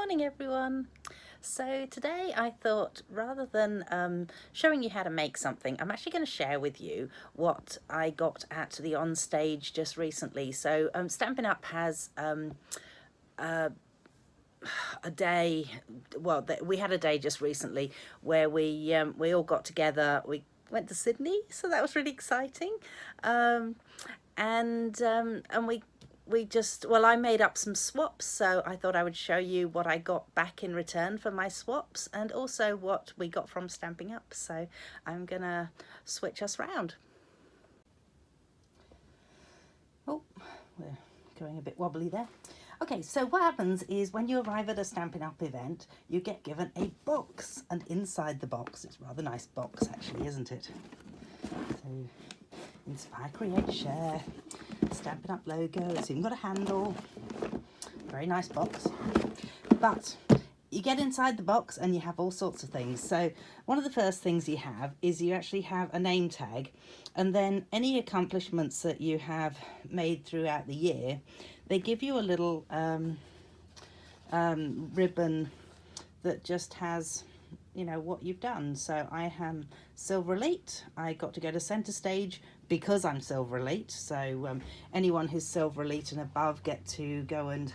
morning everyone. So today I thought rather than showing you how to make something, I'm actually going to share with you what I got at the OnStage just recently. So Stampin' Up has a day, well, we had a day just recently where we all got together. We went to Sydney, so that was really exciting. And we just, well, I made up some swaps, so I thought I would show you what I got back in return for my swaps and also what we got from Stamping Up. So I'm gonna switch us round. Oh, we're going a bit wobbly there. Okay, so what happens is when you arrive at a Stampin' Up event, you get given a box, and inside the box, it's a rather nice box actually, isn't it? So, inspire, create, share, Stampin' Up logo, it's even got a handle, very nice box. But you get inside the box and you have all sorts of things. So one of the first things you have is you actually have a name tag, and then any accomplishments that you have made throughout the year, they give you a little ribbon that just has, you know, what you've done. So I am Silver Elite. I got to go to centre stage because I'm Silver Elite. So anyone who's Silver Elite and above get to go and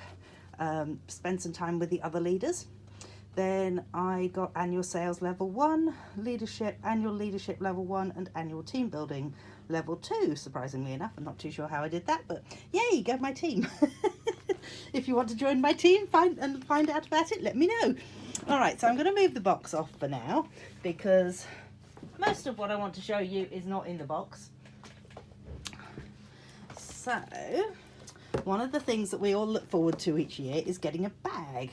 spend some time with the other leaders. Then I got annual sales level 1, leadership, annual leadership level 1, and annual team building level 2. Surprisingly enough, I'm not too sure how I did that, but yay, go my team. If you want to join my team, find out about it, let me know. All right, so I'm going to move the box off for now because most of what I want to show you is not in the box. So one of the things that we all look forward to each year is getting a bag.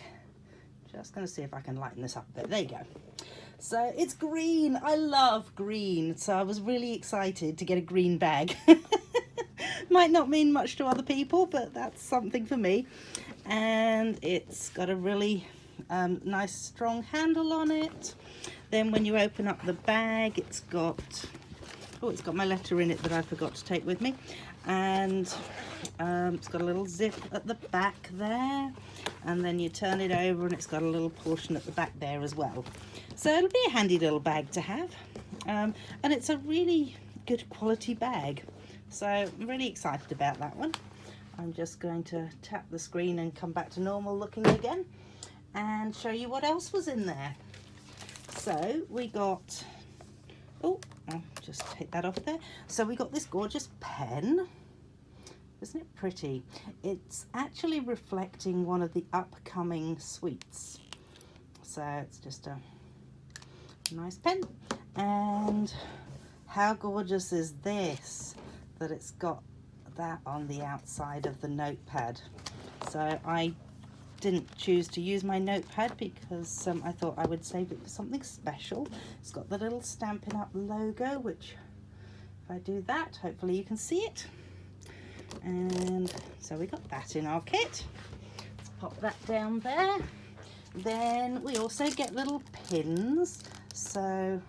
Just going to see if I can lighten this up a bit. There you go. So it's green. I love green. So I was really excited to get a green bag. Might not mean much to other people, but that's something for me. And it's got a really nice strong handle on it. Then when you open up the bag, it's got my letter in it that I forgot to take with me. And it's got a little zip at the back there, and then you turn it over and it's got a little portion at the back there as well. So it'll be a handy little bag to have, and it's a really good quality bag, so I'm really excited about that one. I'm just going to tap the screen and come back to normal looking again and show you what else was in there. So we got, oh, I'll just take that off there. So we got this gorgeous pen. Isn't it pretty? It's actually reflecting one of the upcoming suites. So it's just a nice pen. And how gorgeous is this, that it's got that on the outside of the notepad. So I didn't choose to use my notepad because I thought I would save it for something special. It's got the little Stampin' Up logo, which if I do that, hopefully you can see it. And so we got that in our kit. Let's pop that down there. Then we also get little pins. So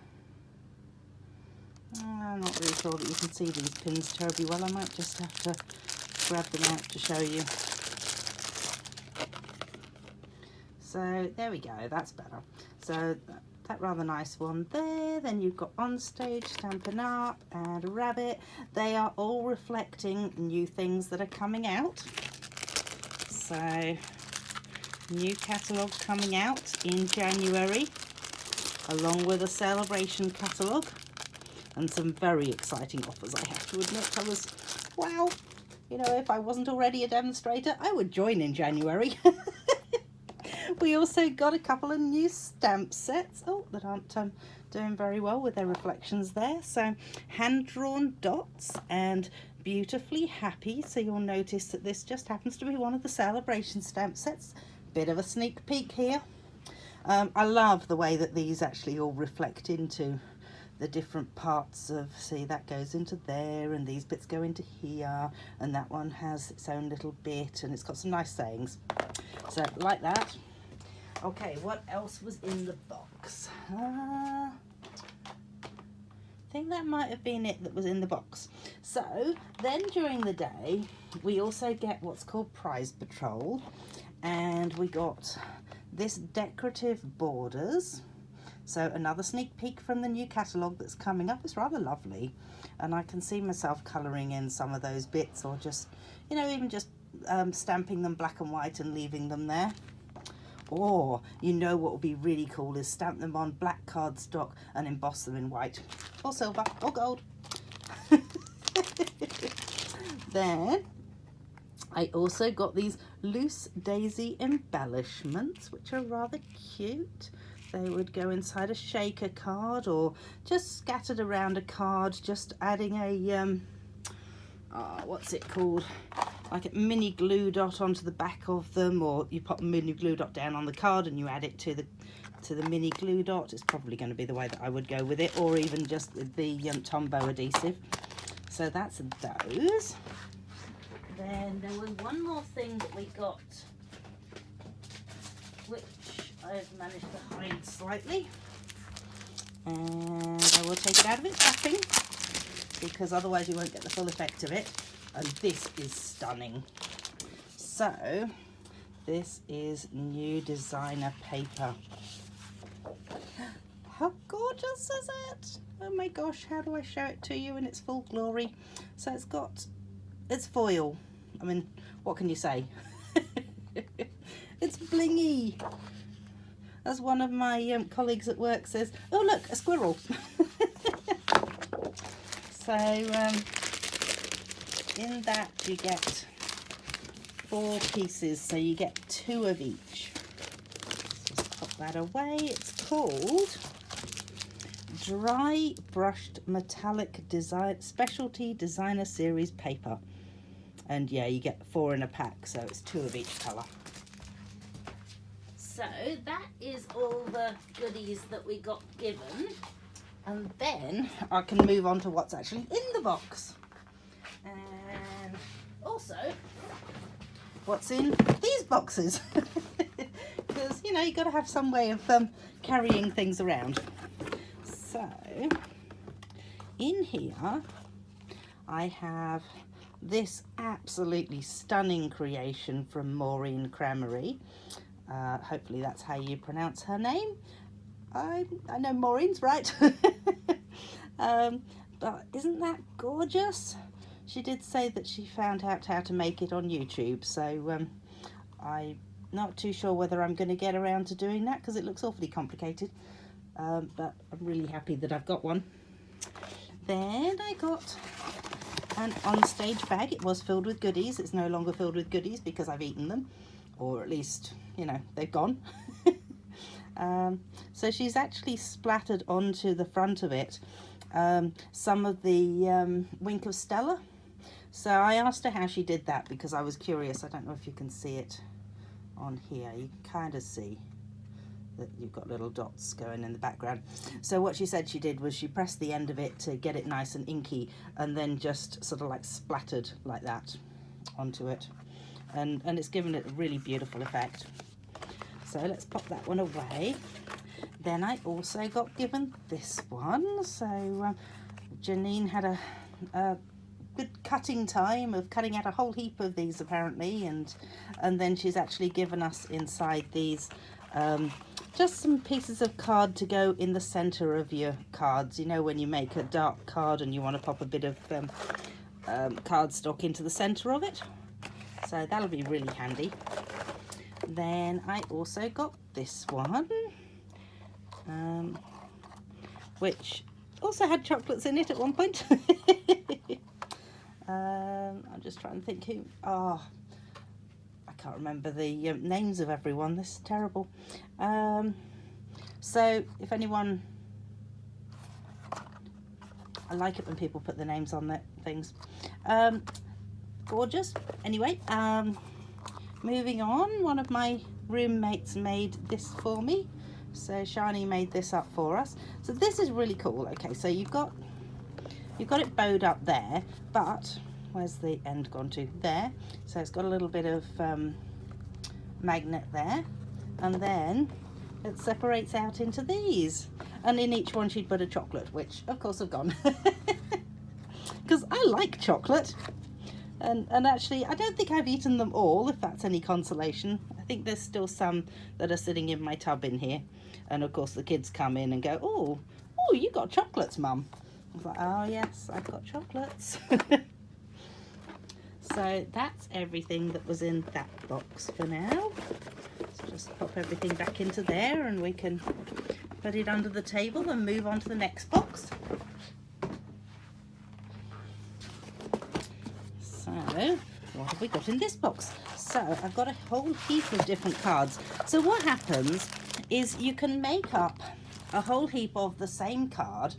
I'm not really sure that you can see these pins terribly well. I might just have to grab them out to show you. So there we go, that's better. So that rather nice one there. Then you've got OnStage, Stampin' Up, and a rabbit. They are all reflecting new things that are coming out. So new catalogue coming out in January, along with a celebration catalogue and some very exciting offers, I have to admit. I was, wow, you know, if I wasn't already a demonstrator, I would join in January. We also got a couple of new stamp sets, that aren't doing very well with their reflections there. So hand-drawn dots and beautifully happy. So you'll notice that this just happens to be one of the celebration stamp sets. Bit of a sneak peek here. I love the way that these actually all reflect into the different parts of, see, that goes into there and these bits go into here, and that one has its own little bit, and it's got some nice sayings. So like that. Okay, what else was in the box? I think that might have been it that was in the box. So then during the day, we also get what's called Prize Patrol, and we got this decorative borders. So another sneak peek from the new catalogue that's coming up. It's rather lovely, and I can see myself colouring in some of those bits, or just, you know, even just stamping them black and white and leaving them there. Or, you know what would be really cool is stamp them on black cardstock and emboss them in white or silver or gold. Then I also got these loose daisy embellishments, which are rather cute. They would go inside a shaker card, or just scattered around a card, just adding a what's it called, like a mini glue dot onto the back of them, or you pop a mini glue dot down on the card and you add it to the mini glue dot. It's probably going to be the way that I would go with it, or even just the Tombow adhesive. So that's those. Then there was one more thing that we got, which I've managed to hide slightly, and I will take it out of its wrapping, because otherwise you won't get the full effect of it. And this is stunning. So this is new designer paper. How gorgeous is it? Oh my gosh, how do I show it to you in its full glory? So it's foil. I mean, what can you say? It's blingy. As one of my colleagues at work says, oh look, a squirrel. So in that you get 4 pieces, so you get 2 of each. Just pop that away. It's called Dry Brushed Metallic Design Specialty Designer Series Paper. And yeah, you get 4 in a pack, so it's 2 of each colour. So that is all the goodies that we got given. And then I can move on to what's actually in the box. And also, what's in these boxes. Because, you know, you've got to have some way of carrying things around. So, in here, I have this absolutely stunning creation from Maureen Cramery. Hopefully that's how you pronounce her name. I know Maureen's right. But isn't that gorgeous? She did say that she found out how to make it on YouTube, so I'm not too sure whether I'm going to get around to doing that, because it looks awfully complicated. But I'm really happy that I've got one. Then I got an OnStage bag. It was filled with goodies. It's no longer filled with goodies because I've eaten them, or at least, you know, they've gone. So she's actually splattered onto the front of it some of the Wink of Stella. So I asked her how she did that, because I was curious. I don't know if you can see it on here. You can kind of see that you've got little dots going in the background. So what she said she did was she pressed the end of it to get it nice and inky, and then just sort of like splattered like that onto it, and it's given it a really beautiful effect. So let's pop that one away. Then I also got given this one. So Janine had a good cutting time of cutting out a whole heap of these apparently, and then she's actually given us inside these just some pieces of card to go in the center of your cards. You know, when you make a dark card and you want to pop a bit of cardstock into the center of it. So that'll be really handy. Then I also got this one, which also had chocolates in it at one point. I'm just trying to think who. Oh, I can't remember the names of everyone. This is terrible. So if anyone, I like it when people put the names on their things. Gorgeous. Anyway, moving on, one of my roommates made this for me. So Shani made this up for us. So this is really cool. Okay, so you've got it bowed up there, but where's the end gone to? There. So it's got a little bit of magnet there, and then it separates out into these. And in each one she'd put a chocolate, which of course have gone. Because I like chocolate. And actually, I don't think I've eaten them all, if that's any consolation. I think there's still some that are sitting in my tub in here. And of course the kids come in and go, oh, you got chocolates, Mum. I was like, oh yes, I've got chocolates. So that's everything that was in that box for now. So just pop everything back into there and we can put it under the table and move on to the next box. So what have we got in this box? So I've got a whole heap of different cards. So what happens is you can make up a whole heap of the same card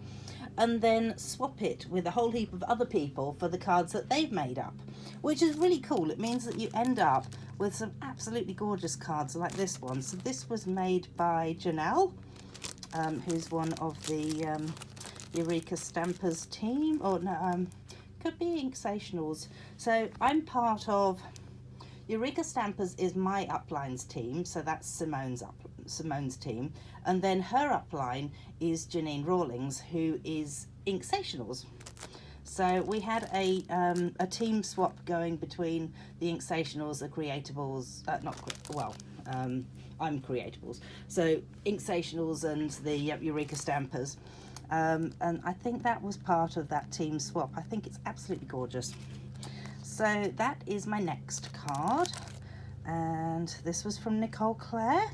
and then swap it with a whole heap of other people for the cards that they've made up, which is really cool. It means that you end up with some absolutely gorgeous cards like this one. So this was made by Janelle, who's one of the Eureka Stampers team, or no, could be Inksationals. So I'm part of Eureka Stampers is my uplines team, so that's Simone's team, and then her upline is Janine Rawlings, who is Inksationals. So we had a team swap going between the Inksationals, the Creatables, I'm Creatables, so Inksationals and the Eureka Stampers, and I think that was part of that team swap. I think it's absolutely gorgeous. So that is my next card, and this was from Nicole Claire.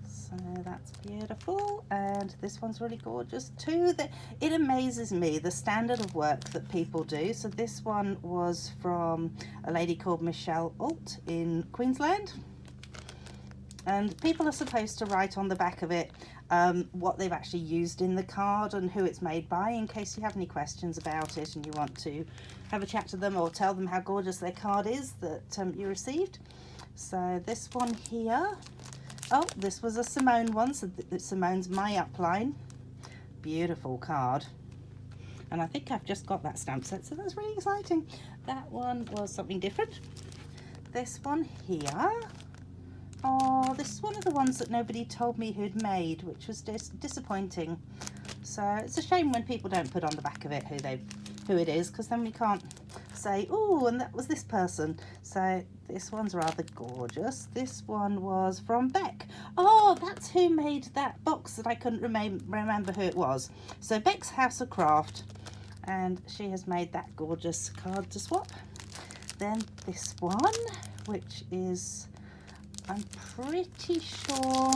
So that's beautiful, and this one's really gorgeous too. It amazes me the standard of work that people do. So this one was from a lady called Michelle Alt in Queensland, and people are supposed to write on the back of it what they've actually used in the card and who it's made by, in case you have any questions about it and you want to have a chat to them or tell them how gorgeous their card is that you received. So this one here, oh, this was a Simone one, so Simone's my upline. Beautiful card. And I think I've just got that stamp set, so that's really exciting. That one was something different. This one here, oh, this is one of the ones that nobody told me who'd made, which was disappointing. So it's a shame when people don't put on the back of it who it is, because then we can't say, oh, and that was this person. So this one's rather gorgeous. This one was from Beck. Oh, that's who made that box that I couldn't remember who it was. So Beck's House of Craft, and she has made that gorgeous card to swap. Then this one, which is, I'm pretty sure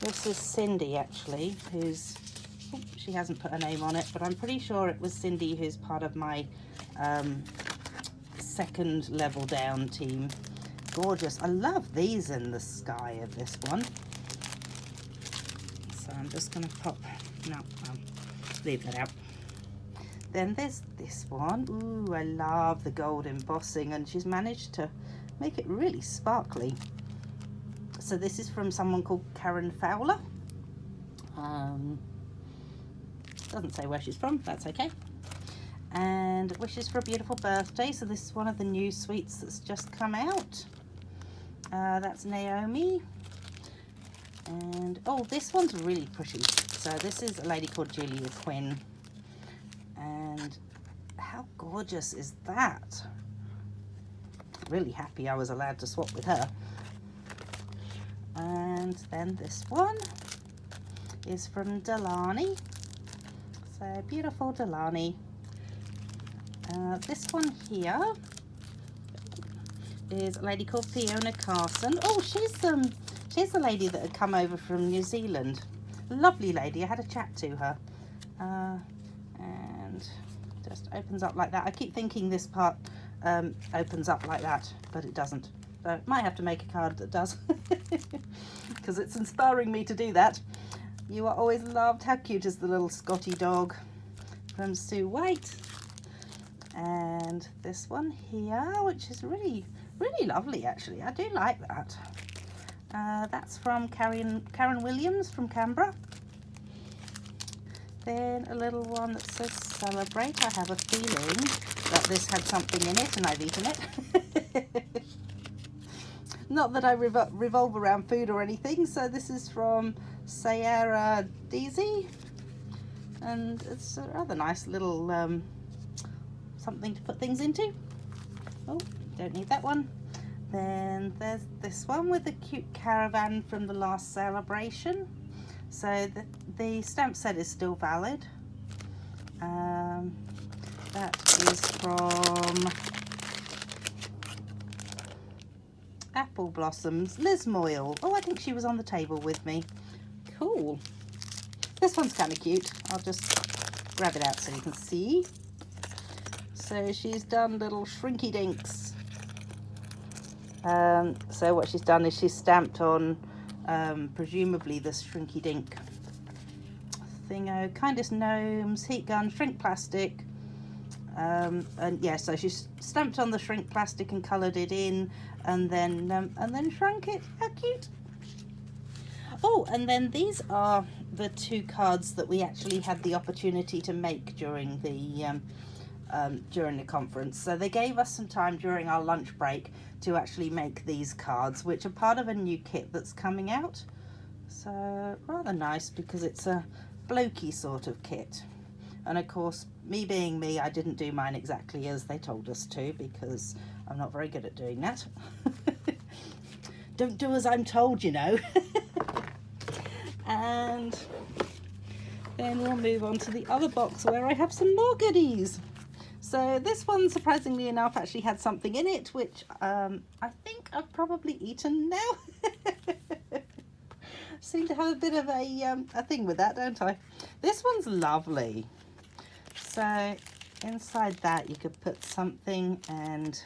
this is Cindy actually, who's, oh, she hasn't put a name on it, but I'm pretty sure it was Cindy who's part of my second level down team. Gorgeous. I love these in the sky of this one. So I'm just going to pop, no, I'll leave that out. Then there's this one. Ooh, I love the gold embossing, and she's managed to make it really sparkly. So this is from someone called Karen Fowler. Doesn't say where she's from, that's okay. And wishes for a beautiful birthday. So this is one of the new sweets that's just come out. That's Naomi. And oh, this one's really pretty. So this is a lady called Julia Quinn. And how gorgeous is that? Really happy I was allowed to swap with her. And then this one is from Delaney. So beautiful Delaney. This one here is a lady called Fiona Carson. Oh, she's the lady that had come over from New Zealand. Lovely lady. I had a chat to her. And just opens up like that. I keep thinking this part opens up like that, but it doesn't. So might have to make a card that does, because it's inspiring me to do that. You are always loved. How cute is the little Scotty dog from Sue White? And this one here, which is really, really lovely actually. I do like that. That's from Karen Williams from Canberra. Then a little one that says celebrate. I have a feeling that this had something in it and I've eaten it. Not that I revolve around food or anything. So this is from Sierra Deasy, and it's a rather nice little something to put things into. Oh, don't need that one. Then there's this one with the cute caravan from the last celebration. So the stamp set is still valid. That is from Apple Blossoms, Liz Moyle. Oh, I think she was on the table with me. Cool. This one's kind of cute. I'll just grab it out so you can see. So she's done little shrinky dinks. So what she's done is she's stamped on presumably the shrinky dink thingo, kindest gnomes, heat gun, shrink plastic, and yeah, so she's stamped on the shrink plastic and coloured it in, and then shrunk it. How cute! Oh, and then these are the 2 cards that we actually had the opportunity to make during the conference. So they gave us some time during our lunch break to actually make these cards, which are part of a new kit that's coming out. So rather nice, because it's a blokey sort of kit. And of course, me being me, I didn't do mine exactly as they told us to, because I'm not very good at doing that. Don't do as I'm told, you know. And then we'll move on to the other box where I have some more goodies. So this one, surprisingly enough, actually had something in it, which I think I've probably eaten now. Seem to have a bit of a thing with that, don't I? This one's lovely. So inside that you could put something, and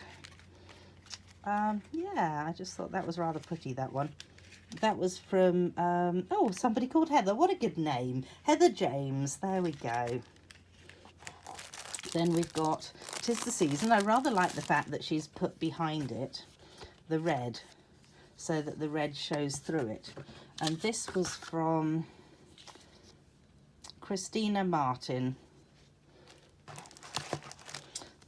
yeah, I just thought that was rather pretty, that one. That was from, oh, somebody called Heather. What a good name. Heather James. There we go. Then we've got 'Tis the Season. I rather like the fact that she's put behind it the red, so that the red shows through it. And this was from Christina Martin.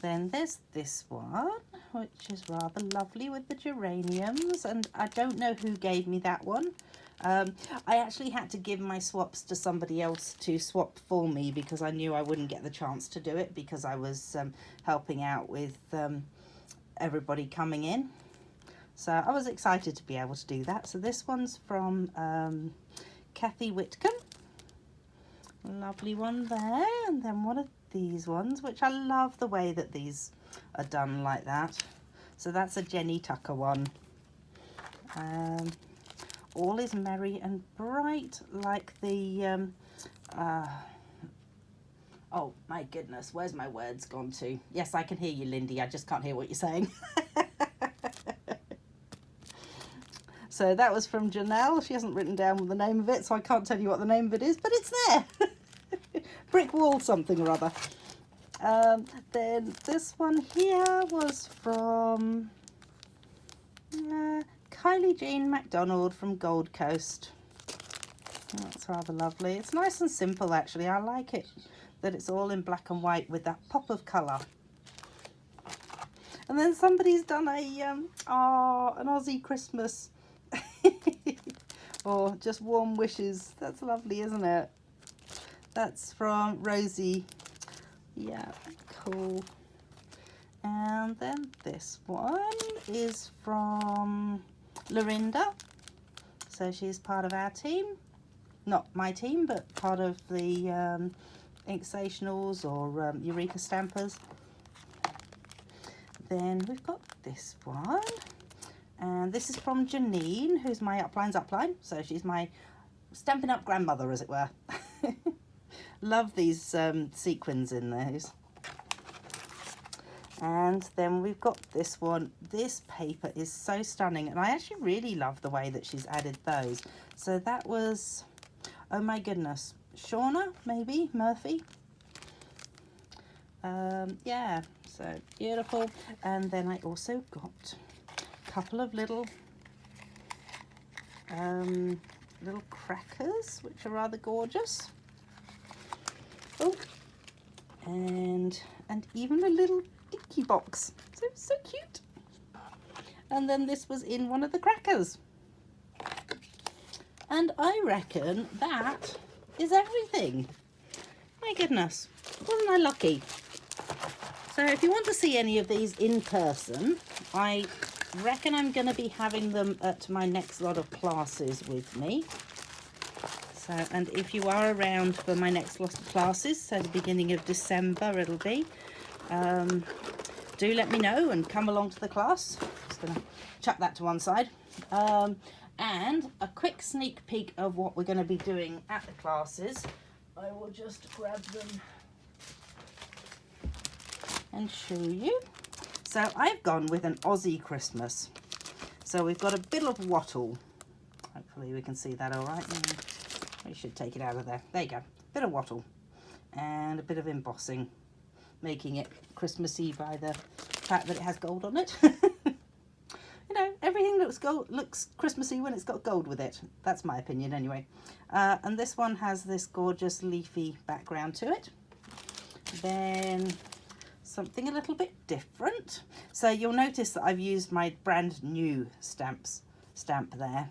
Then there's this one, which is rather lovely with the geraniums, and I don't know who gave me that one. I actually had to give my swaps to somebody else to swap for me, because I knew I wouldn't get the chance to do it, because I was helping out with everybody coming in. So I was excited to be able to do that. So this one's from Kathy Whitcomb. Lovely one there. And then one of these ones, which I love the way that these are done like that. So that's a Jenny Tucker one. All is merry and bright, like the oh my goodness, where's my words gone to? Yes, I can hear you, Lindy, I just can't hear what you're saying. So that was from Janelle. She hasn't written down the name of it, so I can't tell you what the name of it is, but it's there. Brick wall something or other. Then this one here was from Kylie Jean MacDonald from Gold Coast. That's rather lovely. It's nice and simple, actually. I like it that it's all in black and white with that pop of colour. And then somebody's done a an Aussie Christmas or just warm wishes. That's lovely, isn't it? That's from Rosie. Yeah, cool. And then this one is from Lorinda. So she's part of our team. Not my team, but part of the Inksationals or Eureka Stampers. Then we've got this one. And this is from Janine, who's my Upline's Upline. So she's my Stampin' Up grandmother, as it were. Love these sequins in those. And then we've got this one. This paper is so stunning, and I actually really love the way that she's added those. So that was, oh my goodness, Shauna, maybe, Murphy. Yeah, so beautiful. And then I also got a couple of little crackers, which are rather gorgeous. Oh, and even a little dinky box. So cute. And then this was in one of the crackers. And I reckon that is everything. My goodness, wasn't I lucky? So if you want to see any of these in person, I reckon I'm going to be having them at my next lot of classes with me. So, and if you are around for my next lot of classes, so the beginning of December it'll be, do let me know and come along to the class. Just going to chuck that to one side. And a quick sneak peek of what we're going to be doing at the classes. I will just grab them and show you. So I've gone with an Aussie Christmas. So we've got a bit of wattle. Hopefully we can see that all right. We should take it out of there. There you go. Bit of wattle and a bit of embossing, making it Christmassy by the fact that it has gold on it. You know, everything looks Christmassy when it's got gold with it. That's my opinion anyway. And this one has this gorgeous leafy background to it. Then something a little bit different. So you'll notice that I've used my brand new stamp there.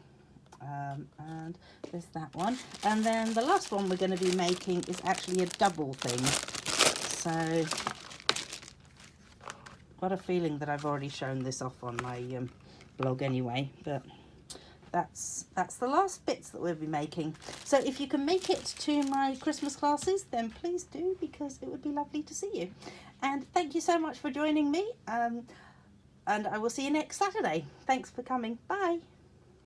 And there's that one. And then the last one we're going to be making is actually a double thing. So got a feeling that I've already shown this off on my blog anyway, but that's the last bits that we'll be making. So if you can make it to my Christmas classes, then please do, because it would be lovely to see you. And thank you so much for joining me, and I will see you next Saturday. Thanks for coming. Bye.